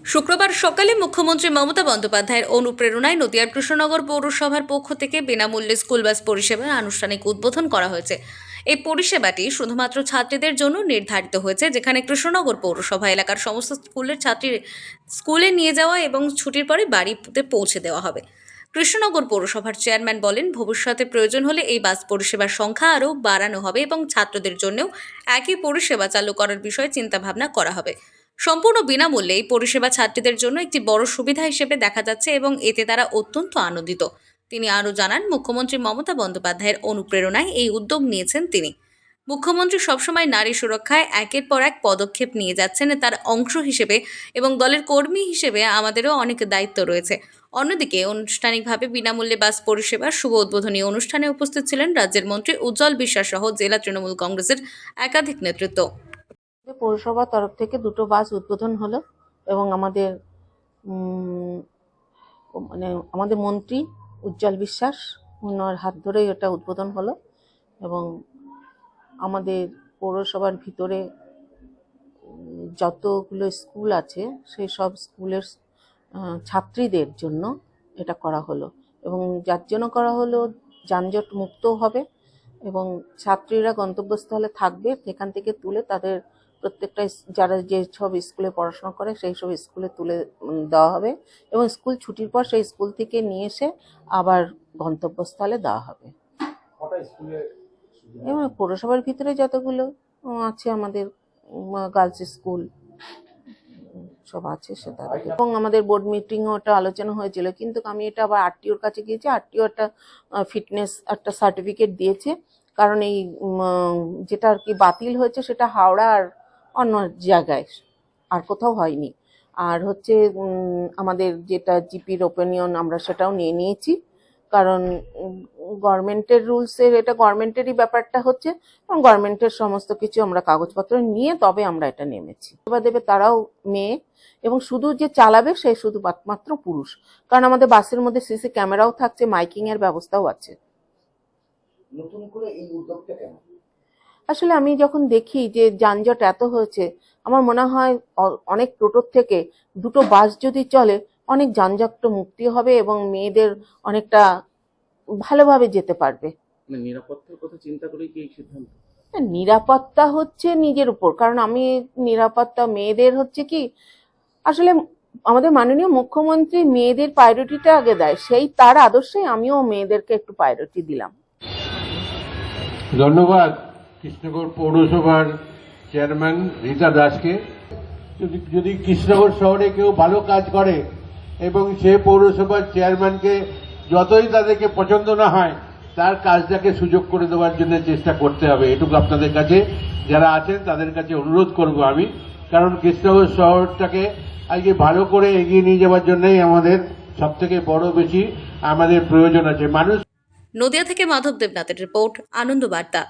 শুক্রবার সকালে মুখ্যমন্ত্রী মমতা বন্দ্যোপাধ্যায়ের অনুপ্রেরণায় নদিয়ার কৃষ্ণনগর পৌরসভার পক্ষ থেকে বিনামূল্যে স্কুল বাস পরিষেবার আনুষ্ঠানিক উদ্বোধন করা হয়েছে। এই পরিষেবাটি শুধুমাত্র ছাত্রীদের জন্য নির্ধারিত হয়েছে, যেখানে কৃষ্ণনগর পৌরসভা এলাকার সমস্ত স্কুলের ছাত্রী স্কুলে নিয়ে যাওয়া এবং ছুটির পরে বাড়িতে পৌঁছে দেওয়া হবে। কৃষ্ণনগর পৌরসভার চেয়ারম্যান বলেন, ভবিষ্যতে প্রয়োজন হলে এই বাস পরিষেবার সংখ্যা আরও বাড়ানো হবে এবং ছাত্রদের জন্যও একই পরিষেবা চালু করার বিষয়ে চিন্তাভাবনা করা হবে। সম্পূর্ণ বিনামূল্যে এই পরিষেবা ছাত্রীদের জন্য একটি বড় সুবিধা হিসেবে দেখা যাচ্ছে এবং এতে তারা অত্যন্ত আনন্দিত। তিনি আরও জানান, মুখ্যমন্ত্রী মমতা বন্দ্যোপাধ্যায়ের অনুপ্রেরণায় এই উদ্যোগ নিয়েছেন তিনি। মুখ্যমন্ত্রী সবসময় নারী সুরক্ষায় একের পর এক পদক্ষেপ নিয়ে যাচ্ছেন, তার অংশ হিসেবে এবং দলের কর্মী হিসেবে আমাদেরও অনেক দায়িত্ব রয়েছে। অন্যদিকে আনুষ্ঠানিকভাবে বিনামূল্যে বাস পরিষেবার শুভ উদ্বোধনী অনুষ্ঠানে উপস্থিত ছিলেন রাজ্যের মন্ত্রী উজ্জ্বল বিশ্বাস সহ জেলা তৃণমূল কংগ্রেসের একাধিক নেতৃত্ব। পৌরসভার তরফ থেকে দুটো বাস উদ্বোধন হলো এবং আমাদের মন্ত্রী উজ্জ্বল বিশ্বাস ওনার হাত ধরেই এটা উদ্বোধন হলো এবং আমাদের পৌরসভার ভিতরে যতগুলো স্কুল আছে সেই সব স্কুলের ছাত্রীদের জন্য এটা করা হলো এবং যার জন্য করা হলো যানজট মুক্ত হবে এবং ছাত্রীরা গন্তব্যস্থলে থাকবে, সেখান থেকে তুলে তাদের প্রত্যেকটা যারা যে সব স্কুলে পড়াশোনা করে সেই সব স্কুলে তুলে দেওয়া হবে এবং স্কুল ছুটির পর সেই স্কুল থেকে নিয়ে এসে আবার গন্তব্যস্থলে দেওয়া হবে। এবং পৌরসভার ভিতরে যতগুলো আছে আমাদের গার্লস স্কুল সব আছে সেটা, এবং আমাদের বোর্ড মিটিংও ওটা আলোচনা হয়েছিল, কিন্তু আমি এটা আবার আরটিওর কাছে গিয়েছি, আরটিও একটা ফিটনেস একটা সার্টিফিকেট দিয়েছে, কারণ এই যেটা আর কি বাতিল হয়েছে সেটা হাওড়া আর অন্য জায়গায়, আর কোথাও হয়নি। আর হচ্ছে আমাদের যেটা জিপির ওপিনিয়ন আমরা সেটাও নিয়ে নিয়েছি, কারণ গভর্নমেন্টের রুলসের এটা গভর্নমেন্টেরই ব্যাপারটা হচ্ছে এবং গভর্নমেন্টের সমস্ত কিছু আমরা কাগজপত্র নিয়ে তবে আমরা এটা নেমেছি। দেবে তারাও মেয়ে এবং শুধু যে চালাবে সে শুধু মাত্র পুরুষ, কারণ আমাদের বাসের মধ্যে সিসি ক্যামেরাও থাকছে, মাইকিং এর ব্যবস্থাও আছে। নতুন করে এই উদ্যোগটা কেন? আসলে আমি যখন দেখি যে যানজট এত হয়েছে, আমার মনে হয় অনেক টোটোর থেকে দুটো বাস যদি চলে অনেক যানজট মুক্তি হবে এবং মেয়েদের অনেকটা ভালোভাবে যেতে পারবে। নিরাপত্তার কথা চিন্তা করে কি এই সিদ্ধান্ত? নিরাপত্তা হচ্ছে নিজের উপর, কারণ আমি নিরাপত্তা মেয়েদের হচ্ছে কি, আসলে আমাদের মাননীয় মুখ্যমন্ত্রী মেয়েদের প্রায়োরিটিটা আগে দেয়, সেই তার আদর্শে আমিও মেয়েদেরকে একটু প্রায়োরিটি দিলাম। ধন্যবাদ কৃষ্ণনগর পৌরসভার চেয়ারম্যান রীতা দাসকে। যদি কৃষ্ণনগর শহরে কেউ ভালো কাজ করে এবং সে পৌরসভার চেয়ারম্যানকে যতই তাদেরকে পছন্দ না হয় তার কাজটাকে সুযোগ করে দেওয়ার জন্য চেষ্টা করতে হবে, এটুকু আপনাদের কাছে যারা আছেন তাদের কাছে অনুরোধ করব আমি, কারণ কৃষ্ণনগর শহরটাকে আজকে ভালো করে এগিয়ে নিয়ে যাওয়ার জন্যই আমাদের সব থেকে বড় বেশি আমাদের প্রয়োজন আছে। মানুষ। নদিয়া থেকে মাধব দেবনাথের রিপোর্ট, আনন্দ বার্তা।